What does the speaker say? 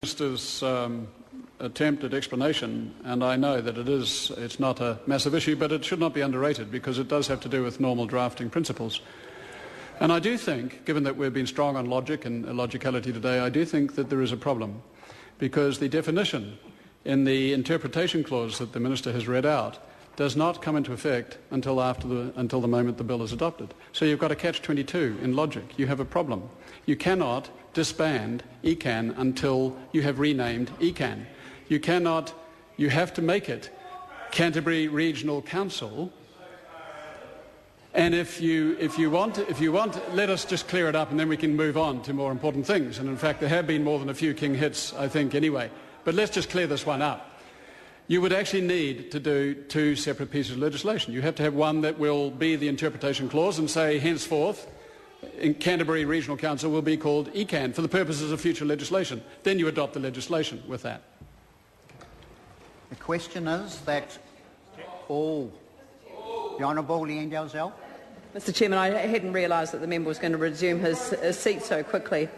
Minister's attempt at explanation, and I know that it's not a massive issue, but it should not be underrated because it does have to do with normal drafting principles. And I do think, given that we've been strong on logic and logicality today, I do think that there is a problem, because the definition in the interpretation clause that the Minister has read out does not come into effect until the moment the bill is adopted. So you've got a catch-22 in logic. You have a problem. You cannot disband ECAN until you have renamed ECAN. You have to make it Canterbury Regional Council. And if you want, let us just clear it up and then we can move on to more important things. And in fact, there have been more than a few king hits, I think, anyway. But let's just clear this one up. You would actually need to do two separate pieces of legislation. You have to have one that will be the interpretation clause and say, henceforth, in Canterbury Regional Council will be called ECAN for the purposes of future legislation. Then you adopt the legislation with that. The question is that all... The Honourable Leanne Dalzell. Mr Chairman, I hadn't realised that the member was going to resume his seat so quickly.